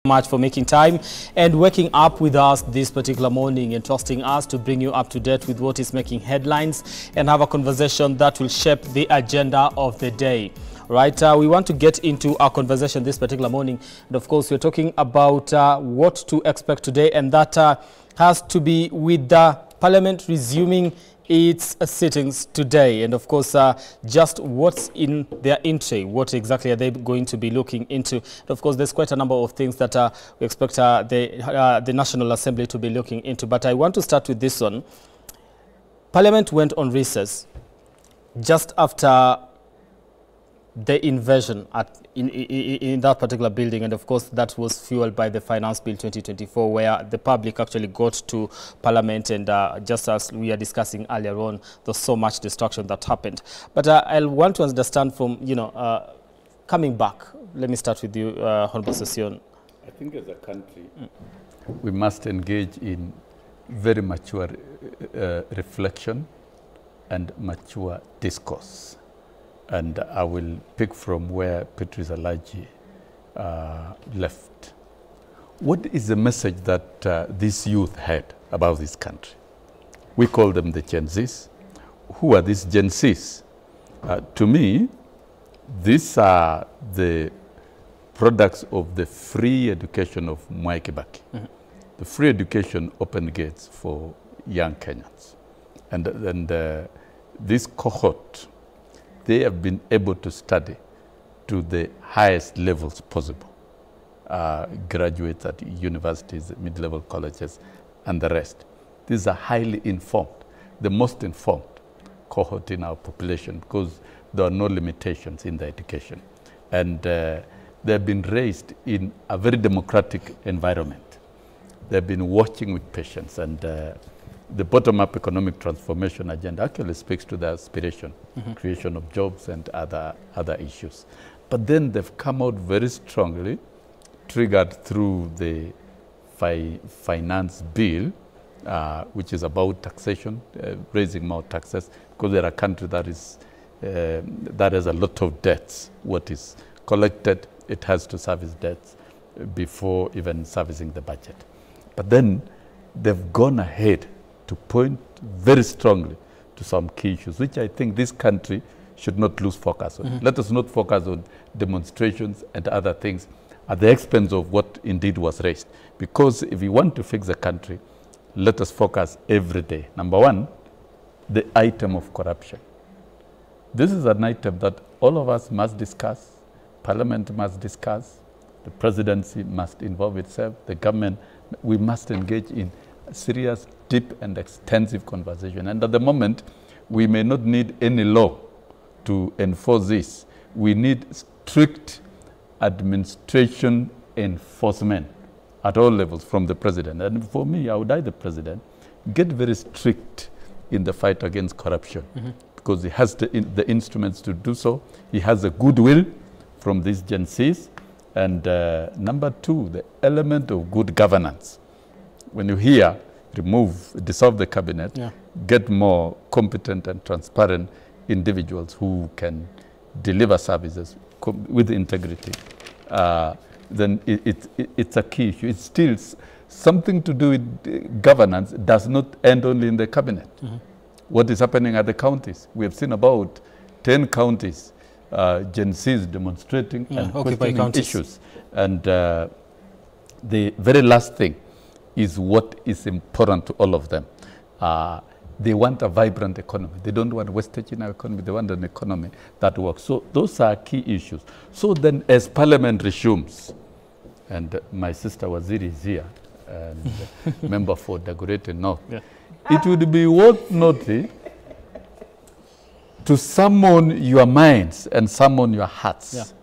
Much for making time and waking up with us this particular morning and trusting us to bring you up to date with what is making headlines and have a conversation that will shape the agenda of the day. Right, we want to get into our conversation this particular morning, and of course we're talking about what to expect today, and that has to be with Parliament resuming its sittings today, and of course just what's in their entry, what exactly are they going to be looking into. And of course there's quite a number of things that we expect the National Assembly to be looking into, but I want to start with this one. Parliament went on recess just after the invasion in that particular building, and of course that was fueled by the Finance Bill 2024, where the public actually got to Parliament, and just as we are discussing earlier on, there's so much destruction that happened. But I want to understand from, coming back, let me start with you, Honorable Session. I think as a country, we must engage in very mature reflection and mature discourse. And I will pick from where Patrice Alaji left. What is the message that this youth had about this country? We call them the Gen Zs. Who are these Gen Zs? To me, these are the products of the free education of Mwai Kibaki. Mm-hmm. The free education opened gates for young Kenyans. And this cohort, they have been able to study to the highest levels possible. Graduates at universities, mid-level colleges, and the rest. These are highly informed, the most informed cohort in our population, because there are no limitations in the education. And they've been raised in a very democratic environment. They've been watching with patience, and the bottom-up economic transformation agenda actually speaks to the aspiration, creation of jobs and other issues. But then they've come out very strongly, triggered through the finance bill, which is about taxation, raising more taxes, because they're a country that has a lot of debts. What is collected, it has to service debts before even servicing the budget. But then they've gone ahead to point very strongly to some key issues, which I think this country should not lose focus on. Let us not focus on demonstrations and other things at the expense of what indeed was raised. Because if we want to fix the country, let us focus every day. Number one, the item of corruption. This is an item that all of us must discuss, Parliament must discuss, the presidency must involve itself, the government, we must engage in serious, deep and extensive conversation. And at the moment, we may not need any law to enforce this. We need strict administration enforcement at all levels from the president. And for me, I would urge the president, get very strict in the fight against corruption, because he has the instruments to do so. He has a goodwill from these Gen Zs. And number two, the element of good governance. When you hear, dissolve the cabinet, get more competent and transparent individuals who can deliver services with integrity, then it's a key issue. It's still something to do with governance does not end only in the cabinet. What is happening at the counties? We have seen about 10 counties, Gen Zs demonstrating and questioning issues. And the very last thing is what is important to all of them. They want a vibrant economy. They don't want wastage in our economy. They want an economy that works. So those are key issues. So then as Parliament resumes, and my sister Waziri is here, and member for Dagoretti North, it would be worth noting to summon your minds and summon your hearts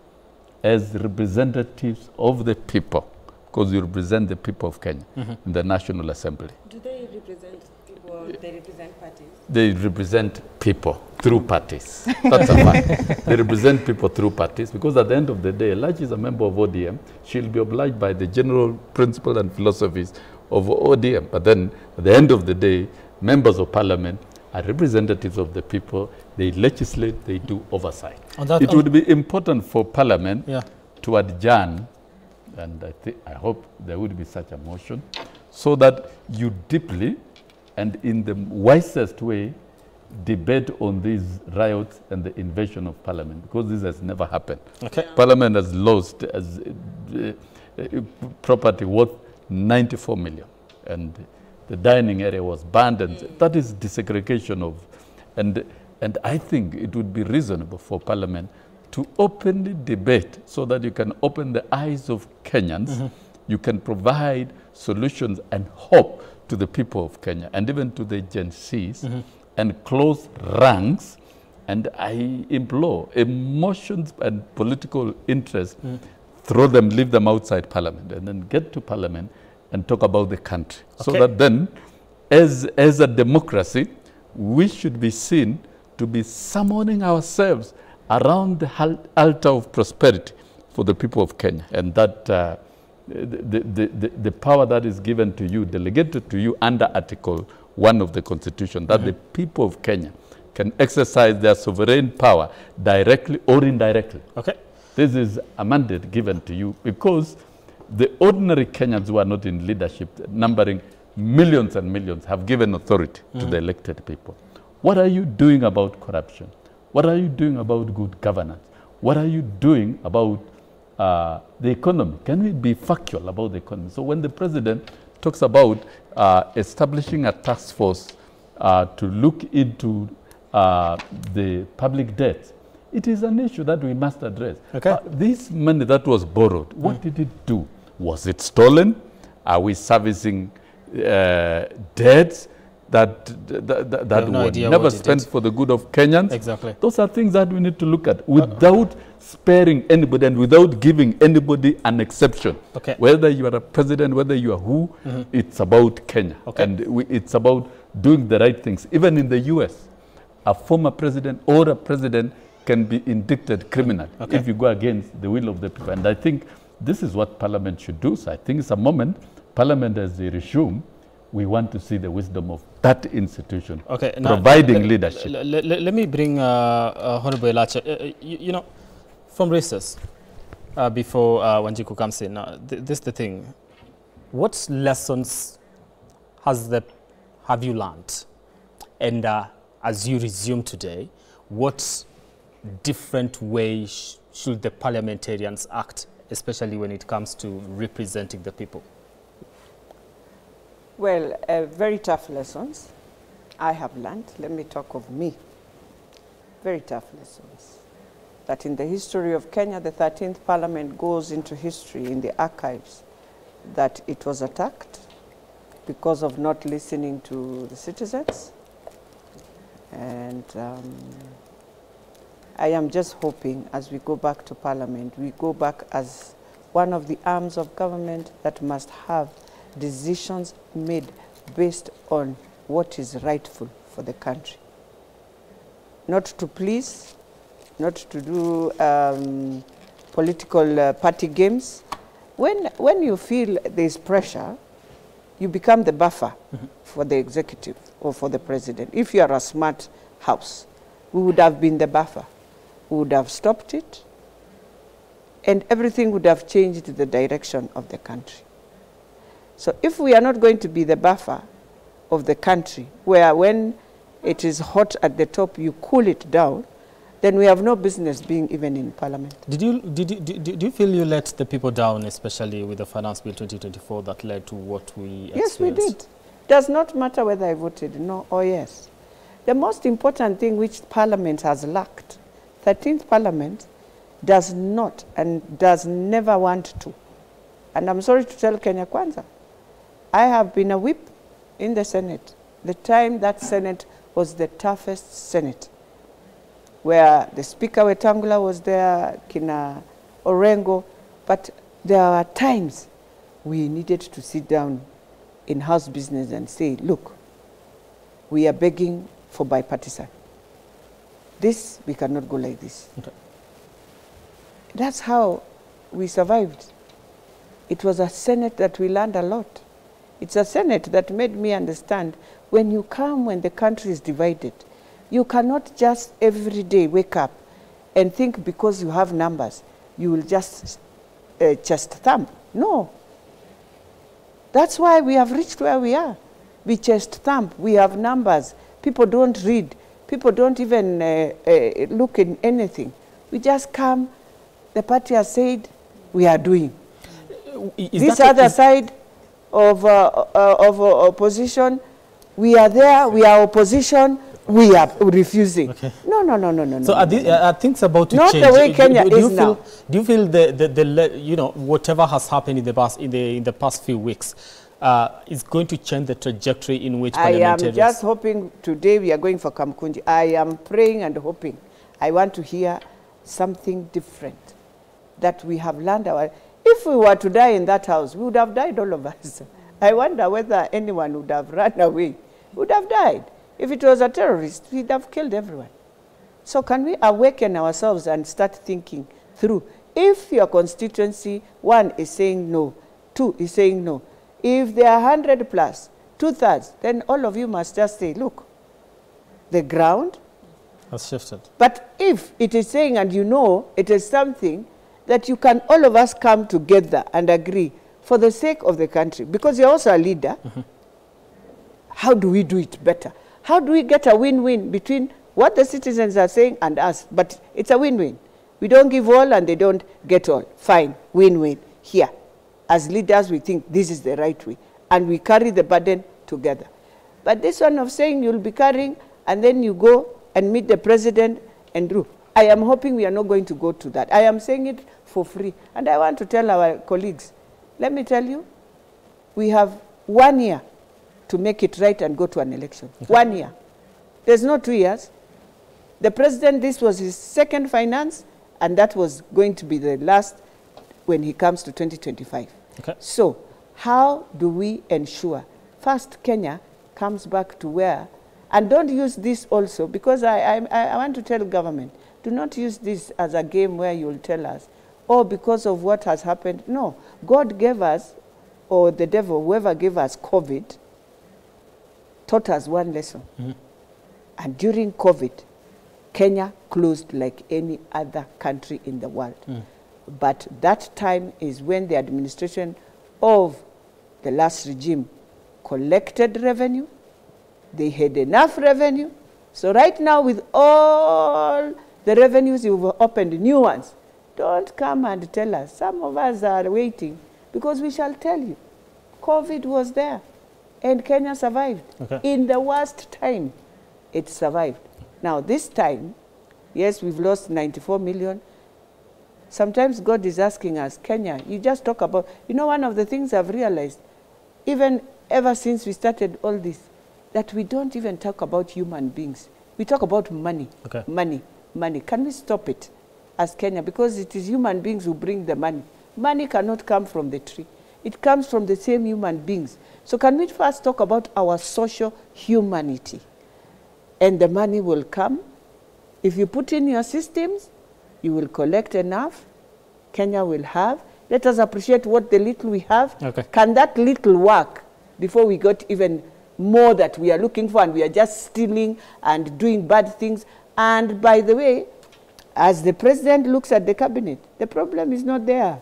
as representatives of the people, because you represent the people of Kenya in the National Assembly. Do they represent people or they represent parties? They represent people through parties. That's a fact. They represent people through parties, because at the end of the day, Alaji is a member of ODM. She'll be obliged by the general principles and philosophies of ODM. But then at the end of the day, members of Parliament are representatives of the people. They legislate, they do oversight. It would be important for Parliament to adjourn and I hope there would be such a motion, so that you deeply and in the wisest way debate on these riots and the invasion of Parliament, because this has never happened. Okay. Parliament has lost property worth 94 million, and the dining area was banned, and that is desegregation of, and I think it would be reasonable for Parliament to openly debate, so that you can open the eyes of Kenyans, you can provide solutions and hope to the people of Kenya, and even to the Gen Zs, and close ranks. And I implore emotions and political interest, throw them, leave them outside Parliament, and then get to Parliament and talk about the country. So that then, as a democracy, we should be seen to be summoning ourselves around the altar of prosperity for the people of Kenya. And that the power that is given to you, delegated to you under Article 1 of the Constitution, that the people of Kenya can exercise their sovereign power directly or indirectly. Okay. This is a mandate given to you, because the ordinary Kenyans who are not in leadership, numbering millions and millions, have given authority to the elected people. What are you doing about corruption? What are you doing about good governance? What are you doing about the economy? Can we be factual about the economy? So when the president talks about establishing a task force to look into the public debt, it is an issue that we must address. Okay. This money that was borrowed, what did it do? Was it stolen? Are we servicing debts that were never spent for the good of Kenyans? Exactly. Those are things that we need to look at without sparing anybody and without giving anybody an exception. Okay. Whether you are a president, whether you are who, it's about Kenya. Okay. And it's about doing the right things. Even in the US, a former president or a president can be indicted criminal if you go against the will of the people. And I think this is what Parliament should do. So I think it's a moment, Parliament as they resume, we want to see the wisdom of that institution providing leadership. Let me bring Honorable Elacha. You know, from recess, before Wanjiku comes in, this is the thing. What lessons have you learned? And as you resume today, what different ways should the parliamentarians act, especially when it comes to representing the people? Well, very tough lessons I have learned. Let me talk of me. Very tough lessons. That in the history of Kenya, the 13th Parliament goes into history in the archives, that it was attacked because of not listening to the citizens. And I am just hoping, as we go back to Parliament, we go back as one of the arms of government that must have decisions made based on what is rightful for the country. Not to please, not to do political party games. When you feel there's pressure, you become the buffer for the executive or for the president. If you are a smart house, we would have been the buffer. We would have stopped it, and everything would have changed the direction of the country. So if we are not going to be the buffer of the country, where when it is hot at the top, you cool it down, then we have no business being even in Parliament. Do you feel you let the people down, especially with the Finance Bill 2024 that led to what we experienced? Yes, we did. Does not matter whether I voted no or yes. The most important thing which Parliament has lacked, 13th Parliament does not and does never want to. And I'm sorry to tell Kenya Kwanza, I have been a whip in the Senate. The time that Senate was the toughest Senate, where the Speaker Wetangula was there, Kina Orengo, but there are times we needed to sit down in House business and say, look, we are begging for bipartisan. This, we cannot go like this. Okay. That's how we survived. It was a Senate that we learned a lot. It's a Senate that made me understand when you come, when the country is divided, you cannot just every day wake up and think because you have numbers, you will just thumb. No. That's why we have reached where we are. We chest thump. We have numbers. People don't read. People don't even look in anything. We just come. The party has said we are doing. This other side of opposition, we are there. We are opposition. We are refusing. Okay. No. So are things about to change? Not the way Kenya is now. Do you feel the whatever has happened in the past few weeks is going to change the trajectory in which parliamentarians... I am just hoping today we are going for Kamkunji. I am praying and hoping. I want to hear something different that we have learned our... If we were to die in that house, we would have died, all of us. I wonder whether anyone would have run away, would have died. If it was a terrorist, we'd have killed everyone. So can we awaken ourselves and start thinking through? If your constituency, 1 is saying no, 2 is saying no, if there are 100 plus, 2/3, then all of you must just say, look, the ground has shifted. But if it is saying, and you know, it is something that you can all of us come together and agree for the sake of the country, because you're also a leader, how do we do it better? How do we get a win-win between what the citizens are saying and us? But it's a win-win. We don't give all and they don't get all. Fine, win-win here. As leaders, we think this is the right way. And we carry the burden together. But this one of saying you'll be carrying and then you go and meet the president and do. I am hoping we are not going to go to that. I am saying it for free. And I want to tell our colleagues, let me tell you, we have 1 year to make it right and go to an election. Okay. 1 year. There's no 2 years. The president, this was his second finance, and that was going to be the last when he comes to 2025. Okay. So how do we ensure, first, Kenya comes back to where, and don't use this also, because I want to tell government, do not use this as a game where you'll tell us, oh, because of what has happened. No, God gave us, or the devil, whoever gave us COVID, taught us one lesson. And during COVID, Kenya closed like any other country in the world. But that time is when the administration of the last regime collected revenue. They had enough revenue. So right now, with all the revenues, you've opened new ones. Don't come and tell us. Some of us are waiting because we shall tell you. COVID was there. And Kenya survived. Okay. In the worst time, it survived. Now, this time, yes, we've lost 94 million. Sometimes God is asking us, Kenya, you just talk about, you know, one of the things I've realized, even ever since we started all this, that we don't even talk about human beings. We talk about money. Okay. Money. Can we stop it as Kenya? Because it is human beings who bring the money. Money cannot come from the tree. It comes from the same human beings. So can we first talk about our social humanity? And the money will come. If you put in your systems, you will collect enough. Kenya will have. Let us appreciate what the little we have. Okay. Can that little work before we got even more that we are looking for and we are just stealing and doing bad things? And by the way, as the president looks at the cabinet, the problem is not there.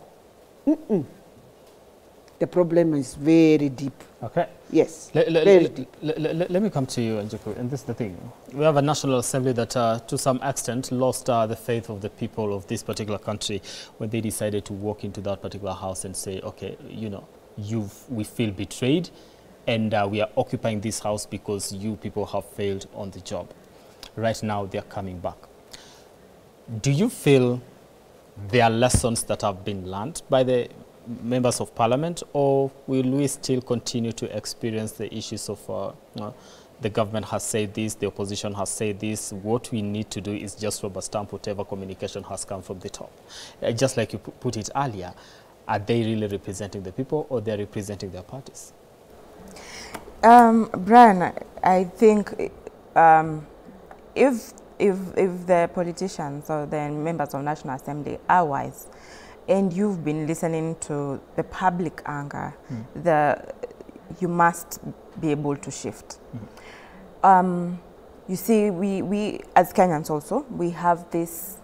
The problem is very deep. Okay. Yes, very deep. Let me come to you, Njoku, and this is the thing. We have a National Assembly that, to some extent, lost the faith of the people of this particular country when they decided to walk into that particular house and say, okay, you know, we feel betrayed, and we are occupying this house because you people have failed on the job. Right now, they are coming back. Do you feel there are lessons that have been learned by the members of parliament, or will we still continue to experience the issues of the government has said this, the opposition has said this, what we need to do is just rubber stamp whatever communication has come from the top? Just like you put it earlier, are they really representing the people, or they're representing their parties? Brian, I think if the politicians or the members of National Assembly are wise, and you've been listening to the public anger, you must be able to shift. You see, we as Kenyans also, we have this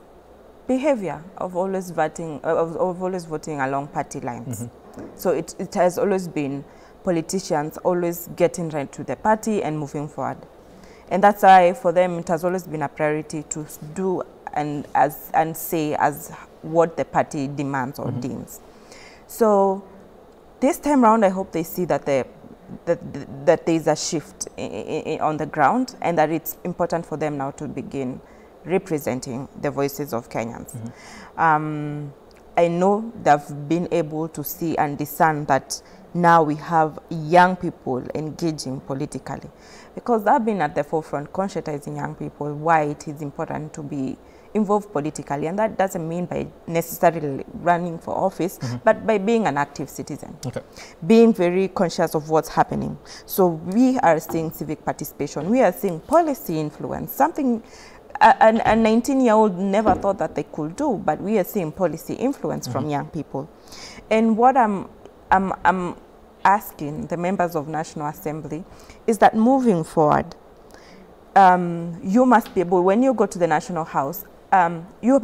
behavior of always voting, along party lines. So it has always been politicians always getting right to the party and moving forward. And that's why for them it has always been a priority to do and say as what the party demands or deems. So this time around, I hope they see that that there is a shift on the ground, and that it's important for them now to begin representing the voices of Kenyans. I know they've been able to see and discern that now we have young people engaging politically, because they've been at the forefront conscientizing young people why it is important to be involved politically, and that doesn't mean by necessarily running for office, but by being an active citizen, being very conscious of what's happening. So we are seeing civic participation, we are seeing policy influence, something a 19-year-old never thought that they could do, but we are seeing policy influence from young people. And what I'm asking the members of National Assembly is that moving forward, you must be able, when you go to the National House, you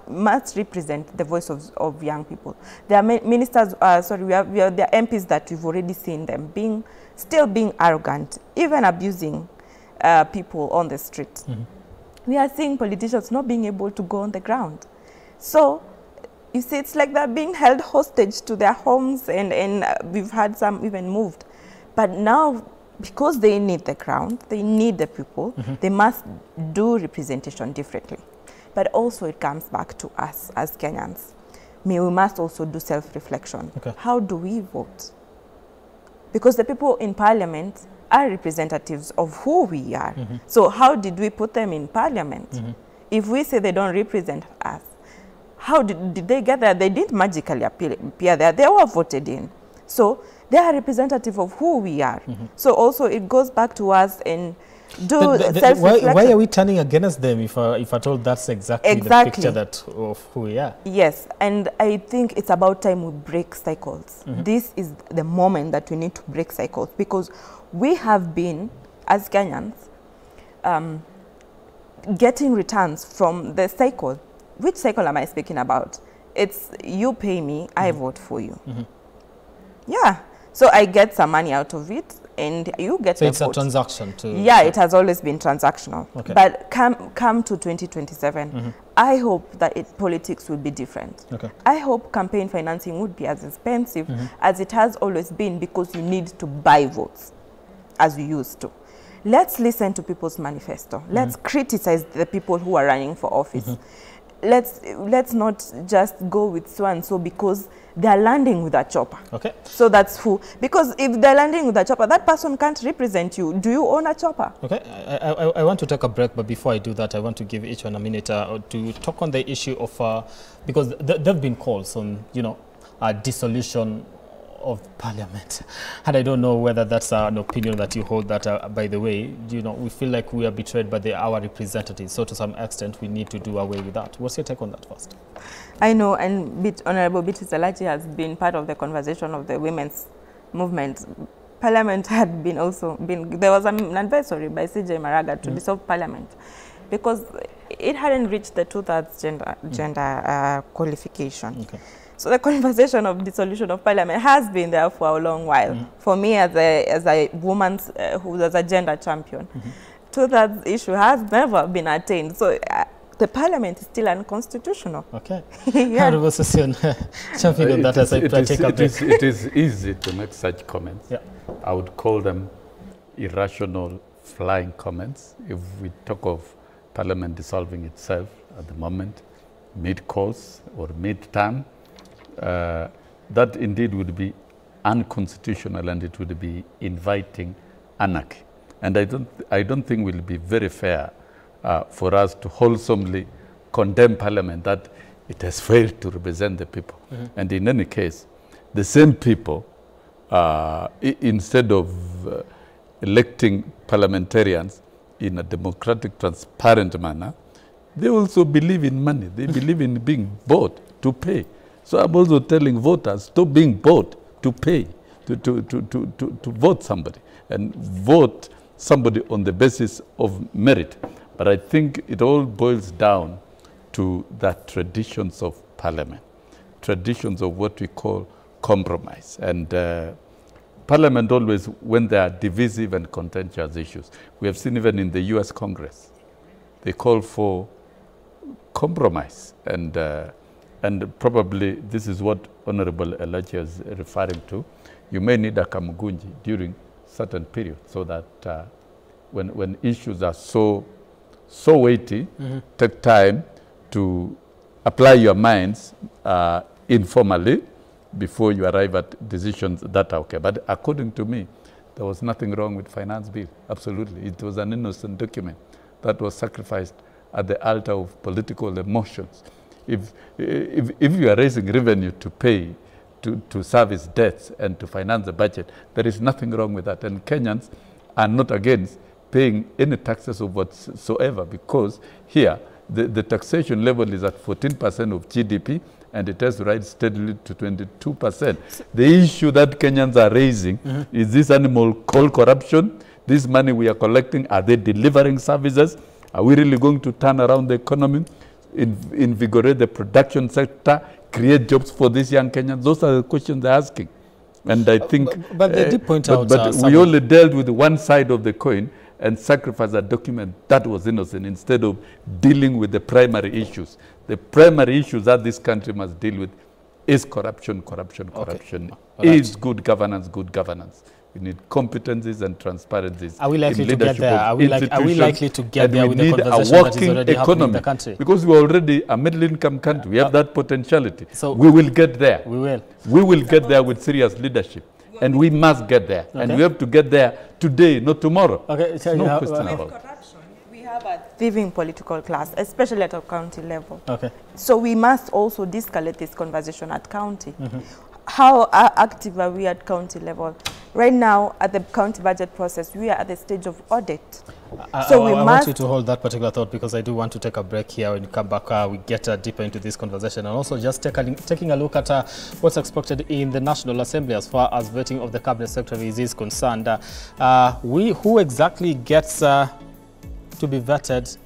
must represent the voice of young people. There are ministers, we have the MPs that we've already seen them still being arrogant, even abusing people on the street. We are seeing politicians not being able to go on the ground. So, you see, it's like they're being held hostage to their homes, and we've had some even moved. But now, because they need the ground, they need the people, they must do representation differently. But also it comes back to us as Kenyans. We must also do self-reflection. How do we vote? Because the people in parliament are representatives of who we are. So how did we put them in parliament? If we say they don't represent us, how did they get there? They didn't magically appear there. They were voted in. So they are representative of who we are. So also it goes back to us and do self-reflection. Why are we turning against them if I told that's exactly the picture of who we are? Yes, and I think it's about time we break cycles. This is the moment that we need to break cycles, because we have been, as Kenyans, getting returns from the cycle. Which cycle am I speaking about? It's you pay me, I vote for you. Yeah, so I get some money out of it, and you get the vote. So it's a transaction too? Yeah, it has always been transactional. But come to 2027, I hope that politics will be different. I hope campaign financing would be as expensive as it has always been, because you need to buy votes as you used to. Let's listen to people's manifesto. Let's criticize the people who are running for office. Let's not just go with so and so because they are landing with a chopper. So that's who. Because if they're landing with a chopper, that person can't represent you. Do you own a chopper? I want to take a break, but before I do that, I want to give each one a minute to talk on the issue of because there have been calls on dissolution of parliament, and I don't know whether that's an opinion that you hold. That by the way, we feel like we are betrayed by our representatives, so to some extent we need to do away with that. What's your take on that first? I know, and Honorable Beatrice Alachi has been part of the conversation of the women's movement. Parliament had been there was an advisory by CJ Maraga to dissolve parliament, because it hadn't reached the 2/3 gender qualification. So the conversation of dissolution of parliament has been there for a long while. For me, as a woman who was a gender champion, 2/3 issue has never been attained. So the parliament is still unconstitutional. Honorable Session, champion on that as I take a break. It is easy to make such comments. I would call them irrational flying comments. If we talk of parliament dissolving itself at the moment, mid-course or mid-term, that indeed would be unconstitutional, and it would be inviting anarchy. And I don't think it will be very fair for us to wholesomely condemn parliament that it has failed to represent the people. And in any case, the same people, instead of electing parliamentarians in a democratic, transparent manner, they also believe in money. They believe in being bought to pay. So I'm also telling voters, stop being bought to pay, to vote somebody, and vote somebody on the basis of merit. But I think it all boils down to the traditions of parliament, traditions of what we call compromise. And Parliament always, when there are divisive and contentious issues, we have seen even in the US Congress, they call for compromise. And probably this is what Honorable Elachi is referring to. You may need a kamugunji during certain periods so that when issues are so weighty, take time to apply your minds informally before you arrive at decisions that are okay. But according to me, there was nothing wrong with finance bill. Absolutely. It was an innocent document that was sacrificed at the altar of political emotions. If you are raising revenue to pay, to service debts and to finance the budget, there is nothing wrong with that. And Kenyans are not against paying any taxes of whatsoever, because here the taxation level is at 14% of GDP, and it has to rise steadily to 22%. The issue that Kenyans are raising is this animal called corruption. This money we are collecting, are they delivering services? Are we really going to turn around the economy, invigorate the production sector, create jobs for these young Kenyans? Those are the questions they're asking. And I think, but they did point out, but we only dealt with one side of the coin and sacrificed a document that was innocent instead of dealing with the primary issues. The primary issues that this country must deal with is corruption, corruption, corruption. Okay. Is good governance, good governance. We need competencies and transparencies. Are we likely to get there? Are we likely to get there with the conversation that is already happening in the country? Because we're already a middle-income country. We have that potentiality. So we will get there. We will. We will get there with serious leadership. And we must get there. Okay. And we have to get there today, not tomorrow. Okay, no question about corruption. We have a thieving political class, especially at a county level. Okay. So we must also de-escalate this conversation at county. How active are we at county level? Right now, at the county budget process, we are at the stage of audit. I want you to hold that particular thought, because I do want to take a break here. When you come back, we get deeper into this conversation, and also just taking a look at what's expected in the National Assembly as far as vetting of the cabinet secretaries is concerned. Who exactly gets to be vetted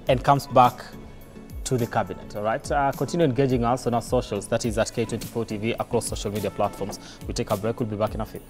and comes back to the cabinet, all right? Continue engaging us on our socials. That is at K24 TV across social media platforms. We take a break. We'll be back in a few.